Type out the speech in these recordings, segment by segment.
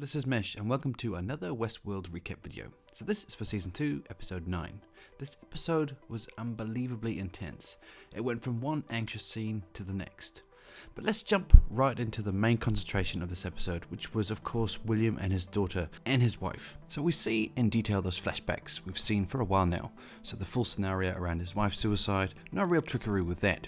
this is Mesh and welcome to another Westworld recap video. So this is for Season 2, Episode 9. This episode was unbelievably intense. It went from one anxious scene to the next. But let's jump right into the main concentration of this episode, which was of course William and his daughter and his wife. So we see in detail those flashbacks we've seen for a while now. So the full scenario around his wife's suicide, no real trickery with that.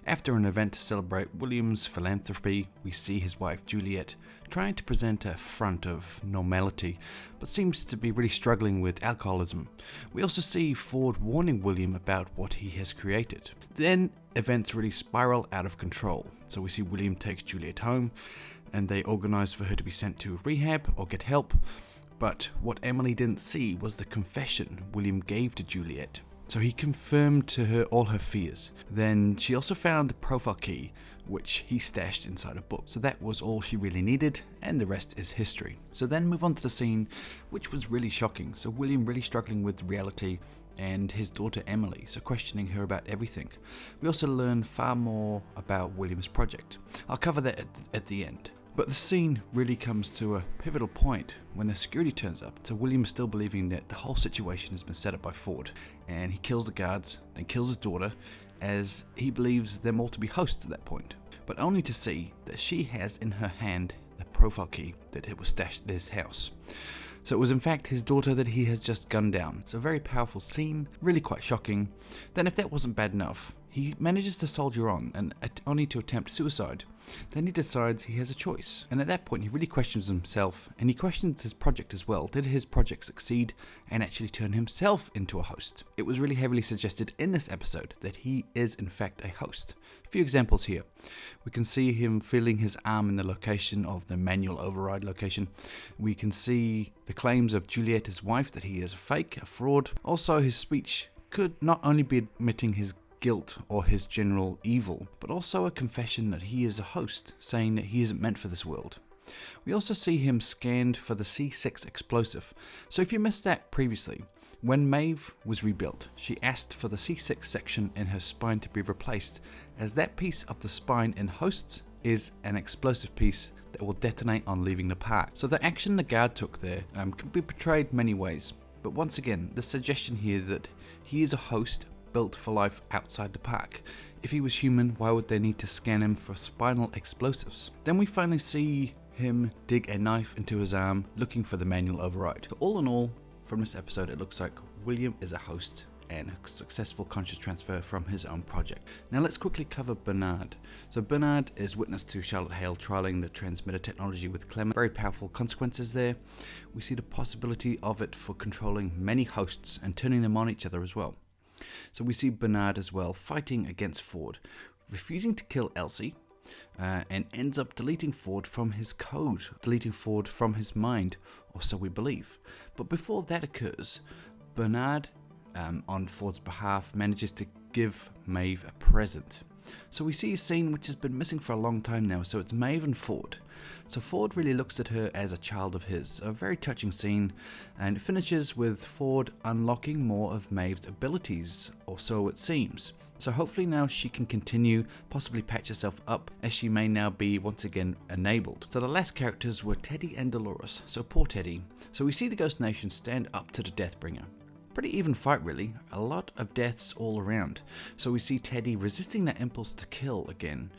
After an event to celebrate William's philanthropy, we see his wife Juliet trying to present a front of normality, but seems to be really struggling with alcoholism. We also see Ford warning William about what he has created. Then events really spiral out of control. So we see William takes Juliet home and they organise for her to be sent to rehab or get help. But what Emily didn't see was the confession William gave to Juliet. So he confirmed to her all her fears. Then she also found the profile key, which he stashed inside a book. So that was all she really needed, and the rest is history. So then move on to the scene, which was really shocking. So William really struggling with reality, and his daughter Emily, so questioning her about everything. We also learn far more about William's project. I'll cover that at the end. But the scene really comes to a pivotal point when the security turns up. So William is still believing that the whole situation has been set up by Ford, and he kills the guards, then kills his daughter, as he believes them all to be hosts at that point. But only to see that she has in her hand the profile key that it was stashed at his house. So it was in fact his daughter that he has just gunned down. So a very powerful scene, really quite shocking. Then if that wasn't bad enough, he manages to soldier on and only to attempt suicide. Then he decides he has a choice. And at that point he really questions himself, and he questions his project as well. Did his project succeed and actually turn himself into a host? It was really heavily suggested in this episode that he is in fact a host. A few examples here. We can see him feeling his arm in the location of the manual override location. We can see the claims of Juliet, his wife, that he is a fake, a fraud. Also his speech could not only be admitting his guilt or his general evil, but also a confession that he is a host, saying that he isn't meant for this world. We also see him scanned for the C6 explosive. So if you missed that previously, when Maeve was rebuilt, she asked for the C6 section in her spine to be replaced, as that piece of the spine in hosts is an explosive piece that will detonate on leaving the park. So the action the guard took there can be portrayed many ways, but once again, the suggestion here that he is a host built for life outside the park. If he was human, why would they need to scan him for spinal explosives? Then we finally see him dig a knife into his arm, looking for the manual override. So all in all, from this episode, it looks like William is a host and a successful conscious transfer from his own project. Now let's quickly cover Bernard. So Bernard is witness to Charlotte Hale trialing the transmitter technology with Clement. Very powerful consequences there. We see the possibility of it for controlling many hosts and turning them on each other as well. So we see Bernard as well fighting against Ford, refusing to kill Elsie, and ends up deleting Ford from his code, deleting Ford from his mind, or so we believe. But before that occurs, Bernard, on Ford's behalf, manages to give Maeve a present. So we see a scene which has been missing for a long time now, so it's Maeve and Ford. So Ford really looks at her as a child of his, a very touching scene, and it finishes with Ford unlocking more of Maeve's abilities, or so it seems. So hopefully now she can continue, possibly patch herself up, as she may now be once again enabled. So the last characters were Teddy and Dolores, so poor Teddy. So we see the Ghost Nation stand up to the Deathbringer. Pretty even fight really, a lot of deaths all around. So we see Teddy resisting that impulse to kill again.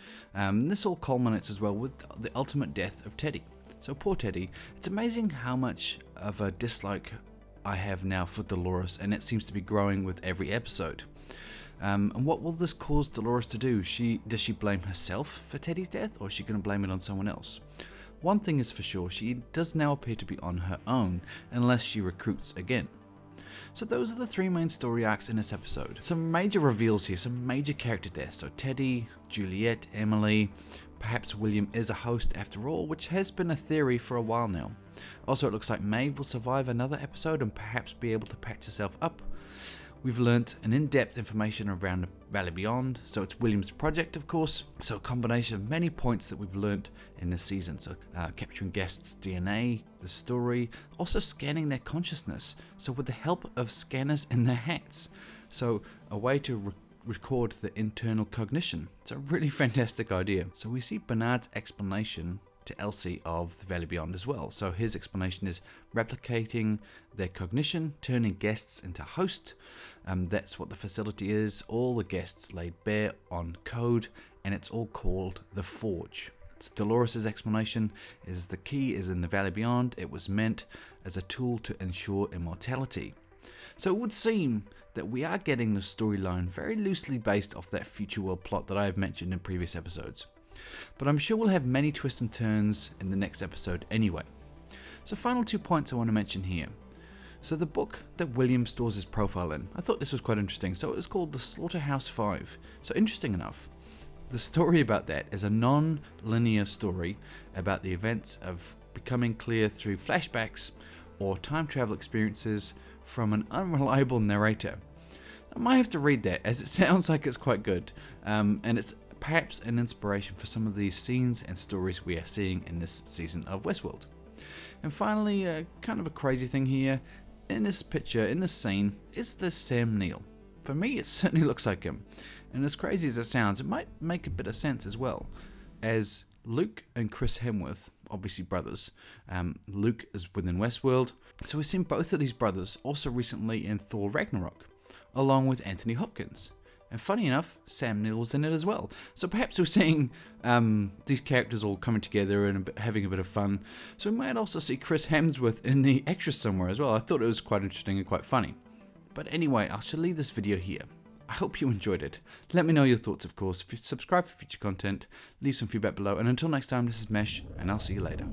This all culminates as well with the ultimate death of Teddy. So poor Teddy. It's amazing how much of a dislike I have now for Dolores, and it seems to be growing with every episode. And what will this cause Dolores to do? Does she blame herself for Teddy's death, or is she going to blame it on someone else? One thing is for sure, she does now appear to be on her own, unless she recruits again. So those are the three main story arcs in this episode. Some major reveals here, some major character deaths. So Teddy, Juliet, Emily, perhaps William is a host after all, which has been a theory for a while now. Also, it looks like Maeve will survive another episode and perhaps be able to patch herself up. We've learnt an in-depth information around the Valley Beyond, so it's William's project of course, so a combination of many points that we've learnt in this season, so capturing guests' DNA, the story, also scanning their consciousness, so with the help of scanners in their hats, so a way to record the internal cognition. It's a really fantastic idea. So we see Bernard's explanation to Elsie of the Valley Beyond as well. So his explanation is replicating their cognition, turning guests into hosts. That's what the facility is. All the guests laid bare on code, and it's all called the Forge. It's Dolores' explanation is the key is in the Valley Beyond. It was meant as a tool to ensure immortality. So it would seem that we are getting the storyline very loosely based off that future world plot that I have mentioned in previous episodes. But I'm sure we'll have many twists and turns in the next episode anyway. So final 2 points I want to mention here. So the book that William stores his profile in, I thought this was quite interesting. So it was called The Slaughterhouse 5. So interesting enough, the story about that is a non-linear story about the events of becoming clear through flashbacks or time travel experiences from an unreliable narrator. I might have to read that, as it sounds like it's quite good, and it's perhaps an inspiration for some of these scenes and stories we are seeing in this season of Westworld. And finally, kind of a crazy thing here, in this picture, in this scene, is this Sam Neill? For me, it certainly looks like him, and as crazy as it sounds, it might make a bit of sense as well, as Luke and Chris Hemsworth, obviously brothers. Luke is within Westworld, so we've seen both of these brothers also recently in Thor Ragnarok, along with Anthony Hopkins. And funny enough, Sam Neill was in it as well. So perhaps we're seeing these characters all coming together and having a bit of fun. So we might also see Chris Hemsworth in the extras somewhere as well. I thought it was quite interesting and quite funny. But anyway, I shall leave this video here. I hope you enjoyed it. Let me know your thoughts, of course. If you subscribe for future content, leave some feedback below. And until next time, this is Mesh, and I'll see you later.